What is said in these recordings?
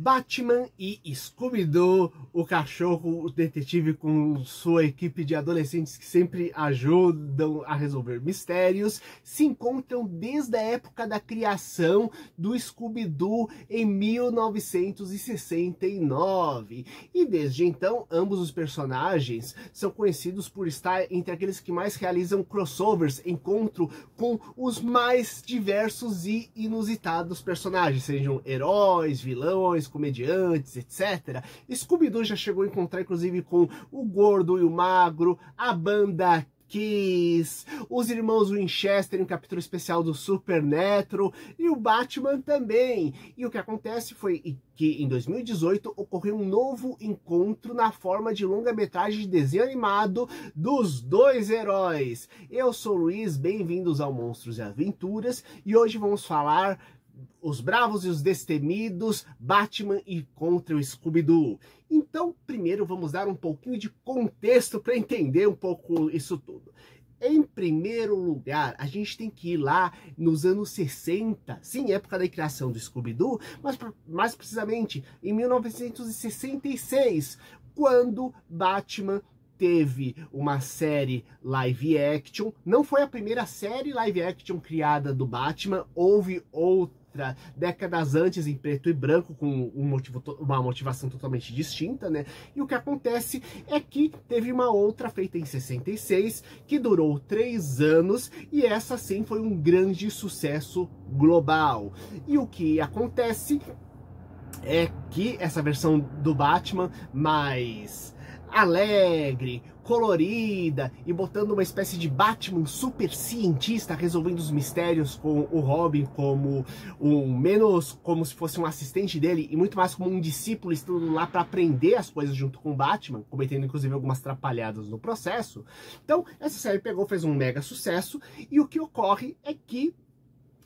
Batman e Scooby-Doo, o cachorro, o detetive com sua equipe de adolescentes que sempre ajudam a resolver mistérios, se encontram desde a época da criação do Scooby-Doo em 1969. E desde então, ambos os personagens são conhecidos por estar entre aqueles que mais realizam crossovers, encontro com os mais diversos e inusitados personagens, sejam heróis, vilões, comediantes, etc. Scooby-Doo já chegou a encontrar, inclusive, com o Gordo e o Magro, a banda Kiss, os irmãos Winchester em um capítulo especial do Supernatural e o Batman também. E o que acontece foi que em 2018 ocorreu um novo encontro na forma de longa-metragem de desenho animado dos dois heróis. Eu sou o Luiz, bem-vindos ao Monstros e Aventuras, e hoje vamos falar Os Bravos e os Destemidos, Batman e contra o Scooby-Doo. Então, primeiro vamos dar um pouquinho de contexto para entender um pouco isso tudo. Em primeiro lugar, a gente tem que ir lá nos anos 60, sim, época da criação do Scooby-Doo, mas mais precisamente em 1966, quando Batman teve uma série live action. Não foi a primeira série live action criada do Batman, houve outra décadas antes em preto e branco com uma motivação totalmente distinta, né? E o que acontece é que teve uma outra feita em 66 que durou 3 anos e essa sim foi um grande sucesso global. E o que acontece é que essa versão do Batman mais alegre, colorida e botando uma espécie de Batman super cientista resolvendo os mistérios, com o Robin como menos como se fosse um assistente dele e muito mais como um discípulo estando lá para aprender as coisas junto com o Batman, cometendo inclusive algumas trapalhadas no processo. Então essa série fez um mega sucesso e o que ocorre é que,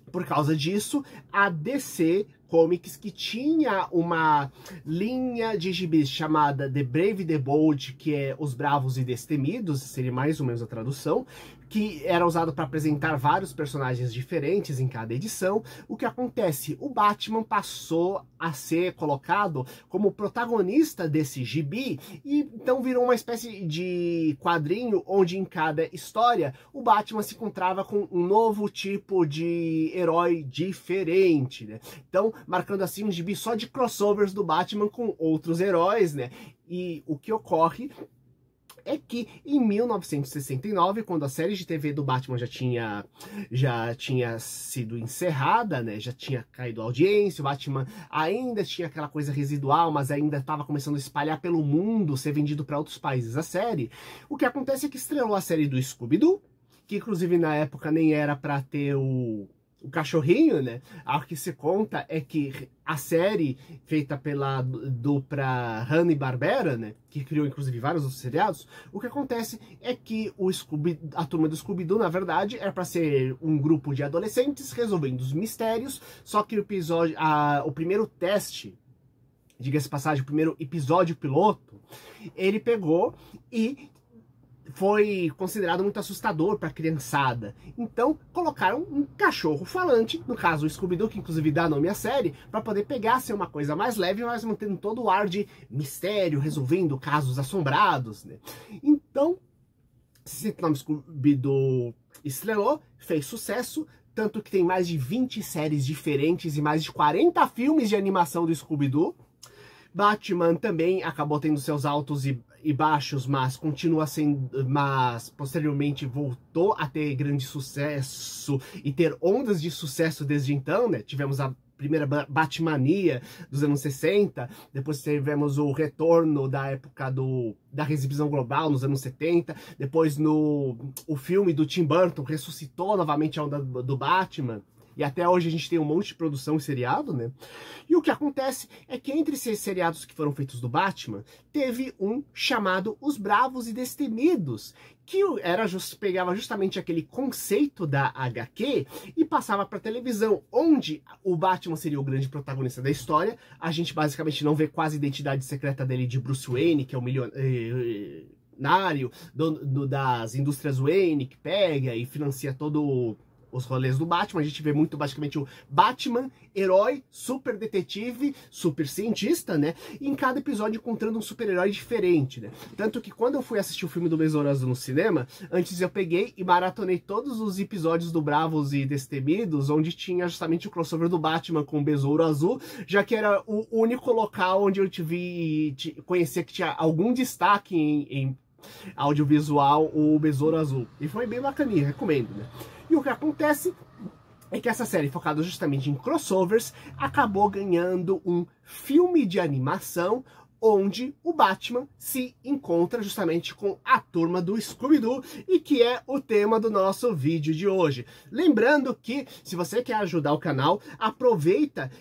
por causa disso, a DC Comics, que tinha uma linha de gibis chamada The Brave e the Bold, que é Os Bravos e Destemidos, seria mais ou menos a tradução, que era usado para apresentar vários personagens diferentes em cada edição. O que acontece? O Batman passou a ser colocado como protagonista desse gibi, e então virou uma espécie de quadrinho onde em cada história o Batman se encontrava com um novo tipo de herói diferente, né? Então, marcando assim um gibi só de crossovers do Batman com outros heróis, né? E o que ocorre é que em 1969, quando a série de TV do Batman já tinha sido encerrada, né, já tinha caído a audiência, o Batman ainda tinha aquela coisa residual, mas ainda estava começando a espalhar pelo mundo, ser vendido para outros países a série, o que acontece é que estrelou a série do Scooby-Doo, que inclusive na época nem era para ter o cachorrinho, né? O que se conta é que a série feita pela dupla Hanna-Barbera, né, que criou inclusive vários outros seriados, o que acontece é que a turma do Scooby-Doo, na verdade, era para ser um grupo de adolescentes resolvendo os mistérios, só que o primeiro teste, diga-se passagem, o primeiro episódio piloto, ele pegou e foi considerado muito assustador para a criançada. Então colocaram um cachorro falante, no caso o Scooby-Doo, que inclusive dá nome à série, para poder pegar ser uma coisa mais leve, mas mantendo todo o ar de mistério, resolvendo casos assombrados, né? Então, esse nome Scooby-Doo estrelou, fez sucesso, tanto que tem mais de 20 séries diferentes e mais de 40 filmes de animação do Scooby-Doo. Batman também acabou tendo seus altos e baixos, mas continua sendo, mas posteriormente voltou a ter grande sucesso e ter ondas de sucesso desde então, né? Tivemos a primeira Batmania dos anos 60, depois tivemos o retorno da época da exibição global nos anos 70, depois o filme do Tim Burton ressuscitou novamente a onda do Batman. E até hoje a gente tem um monte de produção e seriado, né? E o que acontece é que entre esses seriados que foram feitos do Batman, teve um chamado Os Bravos e Destemidos, que pegava justamente aquele conceito da HQ e passava para televisão, onde o Batman seria o grande protagonista da história. A gente basicamente não vê quase a identidade secreta dele de Bruce Wayne, que é o milionário das indústrias Wayne, que pega e financia todo os rolês do Batman. A gente vê muito basicamente o Batman, herói, super detetive, super cientista, né? E em cada episódio encontrando um super-herói diferente, né? Tanto que quando eu fui assistir o filme do Besouro Azul no cinema, antes eu peguei e maratonei todos os episódios do Bravos e Destemidos, onde tinha justamente o crossover do Batman com o Besouro Azul, já que era o único local onde eu conhecia que tinha algum destaque em audiovisual o Besouro Azul. E foi bem bacaninha, recomendo, né? E o que acontece é que essa série, focada justamente em crossovers, acabou ganhando um filme de animação onde o Batman se encontra justamente com a turma do Scooby-Doo, e que é o tema do nosso vídeo de hoje. Lembrando que, se você quer ajudar o canal, aproveita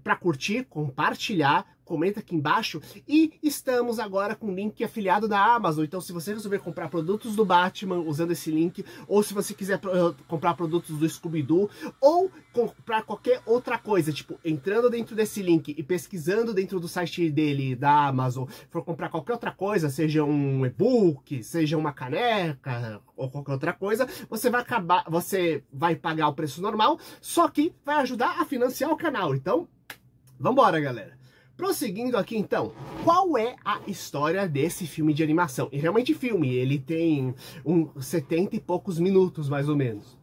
para curtir, compartilhar, comenta aqui embaixo, e estamos agora com o link afiliado da Amazon. Então, se você resolver comprar produtos do Batman usando esse link, ou se você quiser comprar produtos do Scooby-Doo, ou comprar qualquer outra coisa, tipo, entrando dentro desse link e pesquisando dentro do site dele, da Amazon, for comprar qualquer outra coisa, seja um e-book, seja uma caneca, ou qualquer outra coisa, você vai pagar o preço normal, só que vai ajudar a financiar o canal. Então, vambora, galera! Prosseguindo aqui então, qual é a história desse filme de animação? E realmente filme, ele tem 70 e poucos minutos mais ou menos.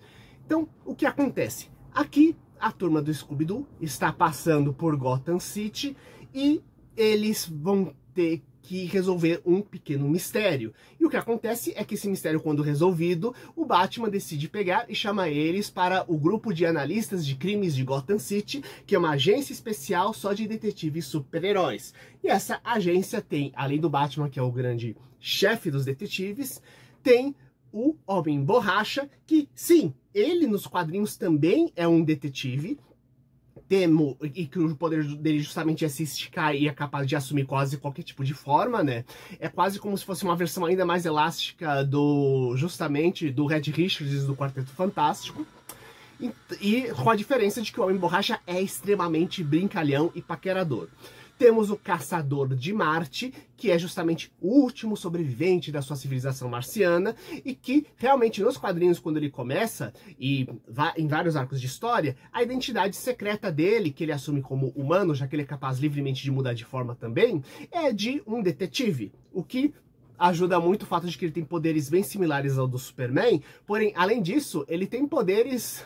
Então, o que acontece? Aqui, a turma do Scooby-Doo está passando por Gotham City e eles vão ter que resolver um pequeno mistério. E o que acontece é que esse mistério, quando resolvido, o Batman decide pegar e chama eles para o grupo de analistas de crimes de Gotham City, que é uma agência especial só de detetives super-heróis. E essa agência tem, além do Batman, que é o grande chefe dos detetives, tem o Homem Borracha, que sim, ele nos quadrinhos também é um detetive, e que o poder dele justamente é se esticar e é capaz de assumir quase qualquer tipo de forma, né? É quase como se fosse uma versão ainda mais elástica justamente do Red Richards do Quarteto Fantástico. E com a diferença de que o Homem Borracha é extremamente brincalhão e paquerador. Temos o Caçador de Marte, que é justamente o último sobrevivente da sua civilização marciana, e que realmente nos quadrinhos, quando ele começa, e em vários arcos de história, a identidade secreta dele, que ele assume como humano, já que ele é capaz livremente de mudar de forma também, é de um detetive, o que ajuda muito o fato de que ele tem poderes bem similares ao do Superman, porém, além disso, ele tem poderes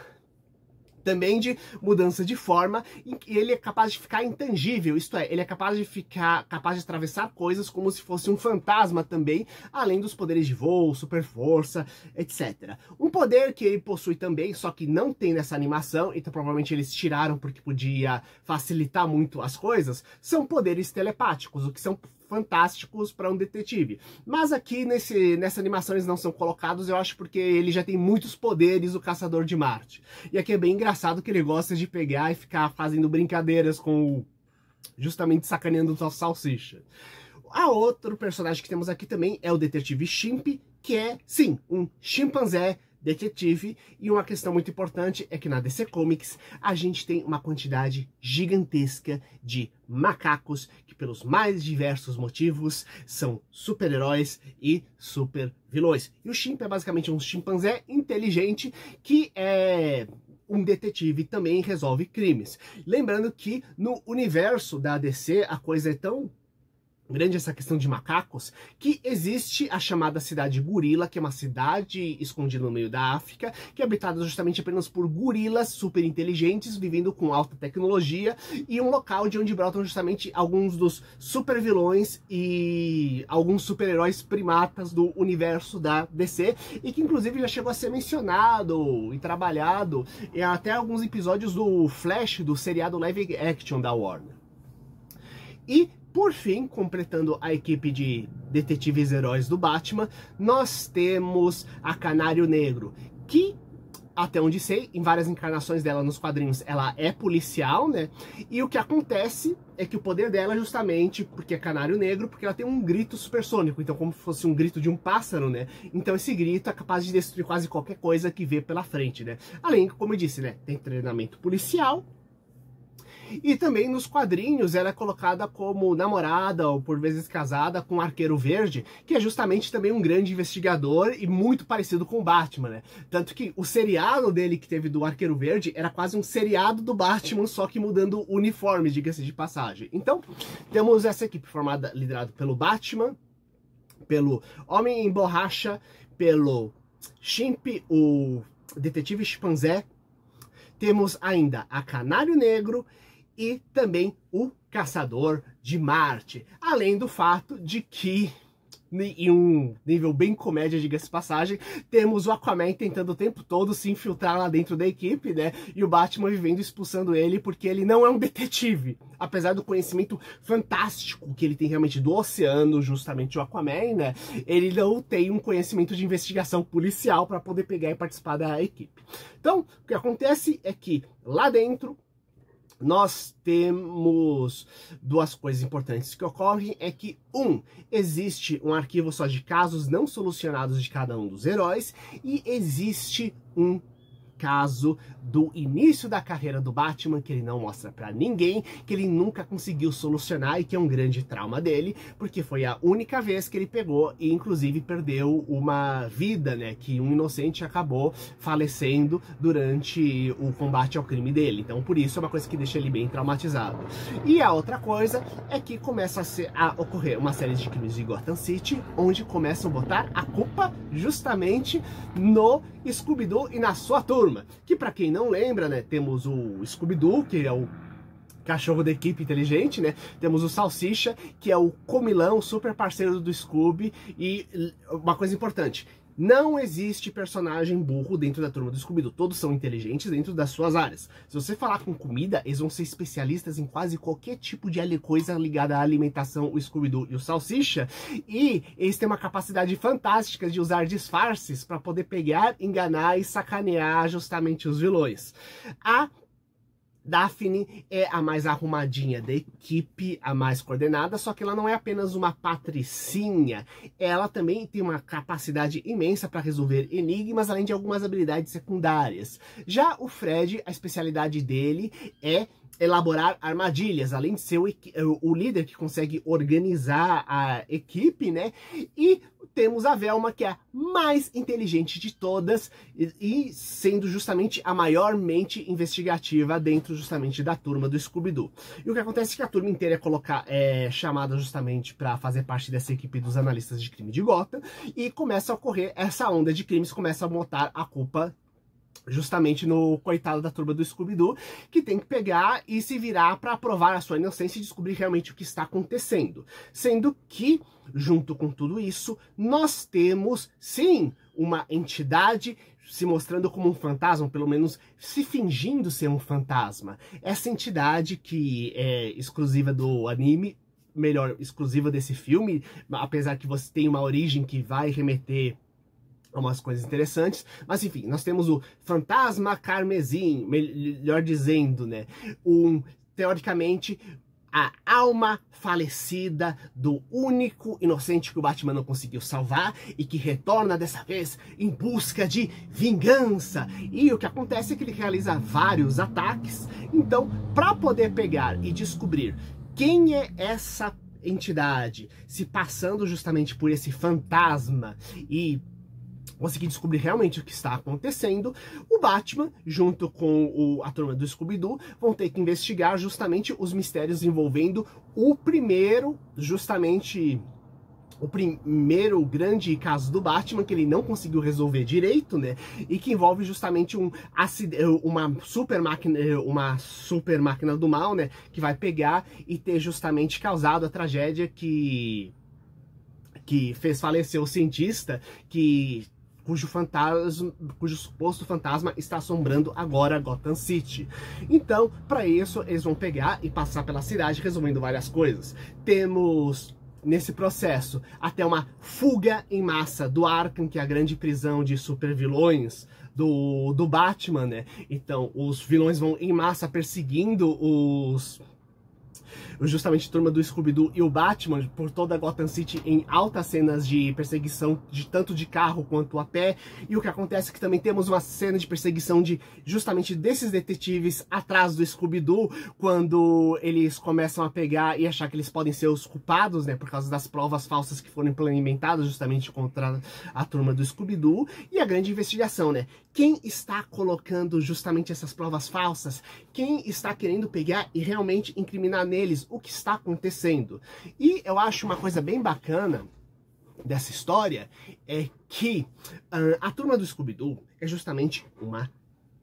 também de mudança de forma, e ele é capaz de ficar intangível, isto é, ele é capaz de atravessar coisas como se fosse um fantasma também, além dos poderes de voo, super força, etc. Um poder que ele possui também, só que não tem nessa animação, então provavelmente eles tiraram porque podia facilitar muito as coisas, são poderes telepáticos, o que são fantásticos para um detetive. Mas aqui nessa animação eles não são colocados, eu acho, porque ele já tem muitos poderes, o Caçador de Marte. E aqui é bem engraçado que ele gosta de pegar e ficar fazendo brincadeiras com justamente sacaneando o salsicha. A outro personagem que temos aqui também é o detetive Chimp, que é, sim, um chimpanzé detetive, e uma questão muito importante é que na DC Comics a gente tem uma quantidade gigantesca de macacos que, pelos mais diversos motivos, são super-heróis e super-vilões. E o Chimp é basicamente um chimpanzé inteligente que é um detetive e também resolve crimes. Lembrando que no universo da DC a coisa é tão grande, essa questão de macacos, que existe a chamada cidade gorila, que é uma cidade escondida no meio da África, que é habitada justamente apenas por gorilas super inteligentes, vivendo com alta tecnologia, e um local de onde brotam justamente alguns dos super vilões e alguns super-heróis primatas do universo da DC, e que inclusive já chegou a ser mencionado e trabalhado em até alguns episódios do Flash, do seriado live action da Warner. E por fim, completando a equipe de detetives heróis do Batman, nós temos a Canário Negro, que, até onde sei, em várias encarnações dela nos quadrinhos, ela é policial, né? E o que acontece é que o poder dela é justamente porque é Canário Negro, porque ela tem um grito supersônico, então como se fosse um grito de um pássaro, né? Então esse grito é capaz de destruir quase qualquer coisa que vê pela frente, né? Além, como eu disse, né? Tem treinamento policial. E também nos quadrinhos ela é colocada como namorada ou por vezes casada com o Arqueiro Verde, que é justamente também um grande investigador e muito parecido com o Batman, né? Tanto que o seriado dele que teve do Arqueiro Verde era quase um seriado do Batman, só que mudando o uniforme, diga-se de passagem. Então, temos essa equipe formada, liderada pelo Batman, pelo Homem em Borracha, pelo Chimp, o Detetive Chimpanzé. Temos ainda a Canário Negro e também o Caçador de Marte. Além do fato de que, em um nível bem comédia, diga-se passagem, temos o Aquaman tentando o tempo todo se infiltrar lá dentro da equipe, né? E o Batman vivendo expulsando ele porque ele não é um detetive. Apesar do conhecimento fantástico que ele tem realmente do oceano, justamente o Aquaman, né? Ele não tem um conhecimento de investigação policial para poder pegar e participar da equipe. Então, o que acontece é que lá dentro nós temos duas coisas importantes que ocorrem, é que, existe um arquivo só de casos não solucionados de cada um dos heróis, e existe um caso do início da carreira do Batman, que ele não mostra pra ninguém, que ele nunca conseguiu solucionar e que é um grande trauma dele, porque foi a única vez que ele pegou e inclusive perdeu uma vida, né, que um inocente acabou falecendo durante o combate ao crime dele. Então por isso é uma coisa que deixa ele bem traumatizado. E a outra coisa é que começa a ocorrer uma série de crimes em Gotham City, onde começam a botar a culpa justamente no Scooby-Doo e na sua turma. Que pra quem não lembra, né, temos o Scooby-Doo, que é o cachorro da equipe inteligente, né? Temos o Salsicha, que é o comilão, super parceiro do Scooby. E uma coisa importante, não existe personagem burro dentro da turma do Scooby-Doo. Todos são inteligentes dentro das suas áreas. Se você falar com comida, eles vão ser especialistas em quase qualquer tipo de coisa ligada à alimentação, o Scooby-Doo e o Salsicha. E eles têm uma capacidade fantástica de usar disfarces para poder pegar, enganar e sacanear justamente os vilões. A Daphne é a mais arrumadinha da equipe, a mais coordenada, só que ela não é apenas uma patricinha, ela também tem uma capacidade imensa para resolver enigmas, além de algumas habilidades secundárias. Já o Fred, a especialidade dele é elaborar armadilhas, além de ser o líder que consegue organizar a equipe, né? E temos a Velma, que é a mais inteligente de todas e sendo justamente a maior mente investigativa dentro justamente da turma do Scooby-Doo. E o que acontece é que a turma inteira é chamada justamente para fazer parte dessa equipe dos analistas de crime de Gotham, e começa a ocorrer essa onda de crimes, começa a botar a culpa justamente no coitado da turma do Scooby-Doo, que tem que pegar e se virar para provar a sua inocência e descobrir realmente o que está acontecendo. Sendo que, junto com tudo isso, nós temos, sim, uma entidade se mostrando como um fantasma, pelo menos se fingindo ser um fantasma. Essa entidade que é exclusiva do anime, melhor, exclusiva desse filme, apesar que você tem uma origem que vai remeter umas coisas interessantes, mas enfim, nós temos o Fantasma Carmesim, melhor dizendo, né, teoricamente, a alma falecida do único inocente que o Batman não conseguiu salvar e que retorna dessa vez em busca de vingança. E o que acontece é que ele realiza vários ataques, então, para poder pegar e descobrir quem é essa entidade, se passando justamente por esse fantasma e conseguir descobrir realmente o que está acontecendo, o Batman, junto com a turma do Scooby-Doo, vão ter que investigar justamente os mistérios envolvendo o primeiro grande caso do Batman, que ele não conseguiu resolver direito, né? E que envolve justamente uma super máquina do mal, né? Que vai pegar e ter justamente causado a tragédia que fez falecer o cientista, cujo suposto fantasma está assombrando agora Gotham City. Então, para isso, eles vão pegar e passar pela cidade resolvendo várias coisas. Temos, nesse processo, até uma fuga em massa do Arkham, que é a grande prisão de supervilões do Batman, né? Então, os vilões vão em massa perseguindo justamente a turma do Scooby-Doo e o Batman por toda a Gotham City em altas cenas de perseguição, tanto de carro quanto a pé. E o que acontece é que também temos uma cena de perseguição justamente desses detetives atrás do Scooby-Doo, quando eles começam a pegar e achar que eles podem ser os culpados, né, por causa das provas falsas que foram implementadas justamente contra a turma do Scooby-Doo. E a grande investigação, né? Quem está colocando justamente essas provas falsas? Quem está querendo pegar e realmente incriminar neles? O que está acontecendo? E eu acho uma coisa bem bacana dessa história é que a turma do Scooby-Doo é justamente uma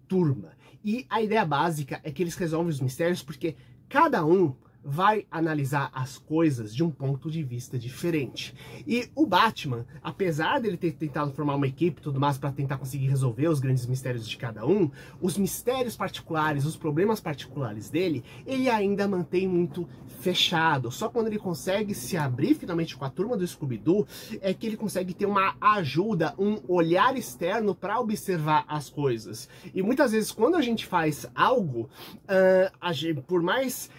turma. E a ideia básica é que eles resolvem os mistérios porque cada um vai analisar as coisas de um ponto de vista diferente. E o Batman, apesar dele ter tentado formar uma equipe e tudo mais para tentar conseguir resolver os grandes mistérios de cada um, os mistérios particulares, os problemas particulares dele, ele ainda mantém muito fechado. Só quando ele consegue se abrir finalmente com a turma do Scooby-Doo é que ele consegue ter uma ajuda, um olhar externo para observar as coisas. E muitas vezes quando a gente faz algo, por mais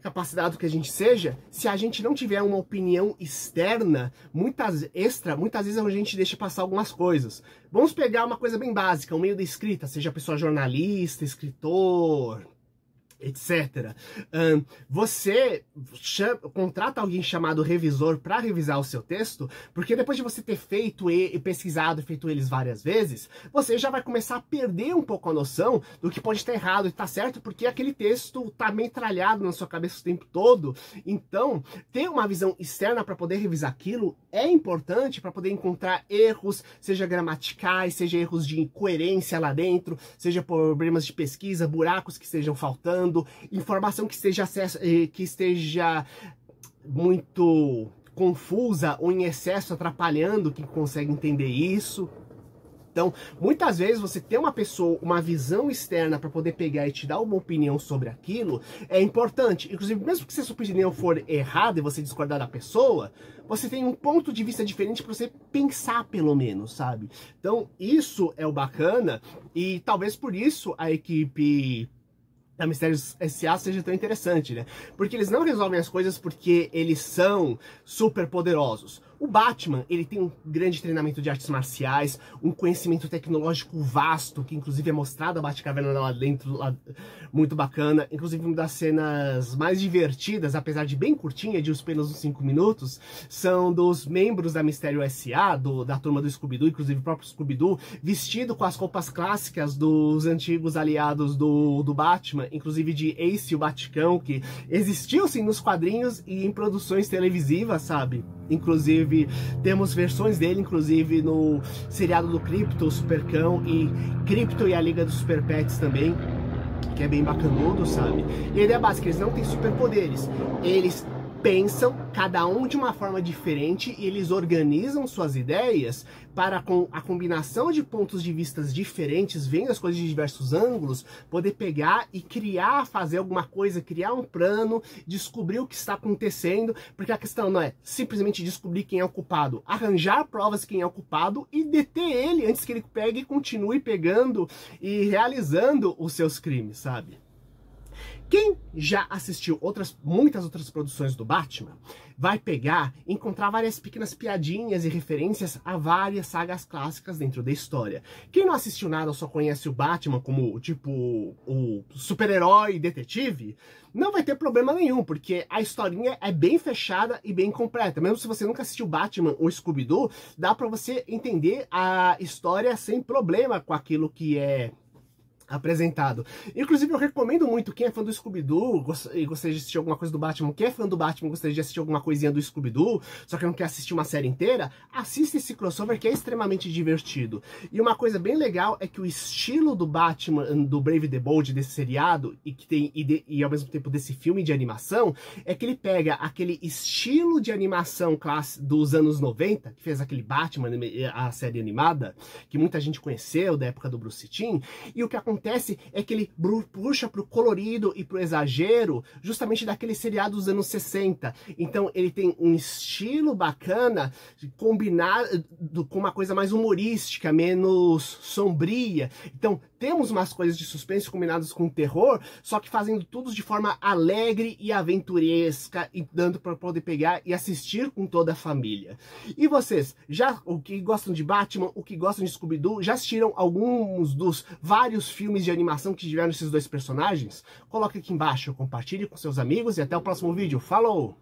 capacitado que a gente seja, se a gente não tiver uma opinião externa, muitas vezes a gente deixa passar algumas coisas. Vamos pegar uma coisa bem básica, o meio da escrita, seja pessoa jornalista, escritor, etc. Você contrata alguém chamado revisor para revisar o seu texto, porque depois de você ter feito e pesquisado e feito eles várias vezes, você já vai começar a perder um pouco a noção do que pode estar errado e estar certo, porque aquele texto está metralhado na sua cabeça o tempo todo. Então, ter uma visão externa para poder revisar aquilo é importante para poder encontrar erros, seja gramaticais, seja erros de incoerência lá dentro, seja problemas de pesquisa, buracos que estejam faltando, informação que esteja muito confusa ou em excesso atrapalhando quem consegue entender isso. Então, muitas vezes você ter uma pessoa, uma visão externa para poder pegar e te dar uma opinião sobre aquilo é importante. Inclusive, mesmo que sua opinião for errada e você discordar da pessoa, você tem um ponto de vista diferente para você pensar pelo menos, sabe? Então, isso é o bacana e talvez por isso a equipe da Mistérios S.A. seja tão interessante, né? Porque eles não resolvem as coisas porque eles são super poderosos. O Batman, ele tem um grande treinamento de artes marciais, um conhecimento tecnológico vasto, que inclusive é mostrado a Batcaverna lá dentro, muito bacana. Inclusive uma das cenas mais divertidas, apesar de bem curtinha, de apenas uns 5 minutos, são dos membros da Mistério S.A., da turma do Scooby-Doo, inclusive o próprio Scooby-Doo, vestido com as roupas clássicas dos antigos aliados do Batman, inclusive de Ace, o Baticão, que existiu sim nos quadrinhos e em produções televisivas, sabe? Inclusive, temos versões dele, inclusive, no seriado do Krypto, o Supercão, e Krypto e a Liga dos Super Pets também, que é bem bacanudo, sabe? E a ideia básica, eles não têm superpoderes, eles pensam, cada um de uma forma diferente, e eles organizam suas ideias para, com a combinação de pontos de vista diferentes, vendo as coisas de diversos ângulos, poder pegar e criar, fazer alguma coisa, criar um plano, descobrir o que está acontecendo, porque a questão não é simplesmente descobrir quem é o culpado, arranjar provas de quem é o culpado e deter ele antes que ele pegue e continue pegando e realizando os seus crimes, sabe? Quem já assistiu muitas outras produções do Batman, vai pegar e encontrar várias pequenas piadinhas e referências a várias sagas clássicas dentro da história. Quem não assistiu nada ou só conhece o Batman como, tipo, o super-herói detetive, não vai ter problema nenhum, porque a historinha é bem fechada e bem completa. Mesmo se você nunca assistiu Batman ou Scooby-Doo, dá pra você entender a história sem problema com aquilo que é apresentado. Inclusive, eu recomendo muito, quem é fã do Scooby-Doo e gostaria de assistir alguma coisa do Batman, quem é fã do Batman e gostaria de assistir alguma coisinha do Scooby-Doo, só que não quer assistir uma série inteira, assista esse crossover que é extremamente divertido. E uma coisa bem legal é que o estilo do Batman, do Brave the Bold, desse seriado, e ao mesmo tempo desse filme de animação, é que ele pega aquele estilo de animação dos anos 90, que fez aquele Batman, a série animada, que muita gente conheceu, da época do Bruce Timm, e o que acontece acontece é que ele puxa pro colorido e pro exagero, justamente daquele seriado dos anos 60. Então ele tem um estilo bacana, combinado com uma coisa mais humorística, menos sombria. Então temos umas coisas de suspense combinadas com terror, só que fazendo tudo de forma alegre e aventuresca, e dando para poder pegar e assistir com toda a família. E vocês, já o que gostam de Batman, o que gostam de Scooby-Doo, já assistiram alguns dos vários filmes de animação que tiveram esses dois personagens? Coloque aqui embaixo, compartilhe com seus amigos e até o próximo vídeo. Falou!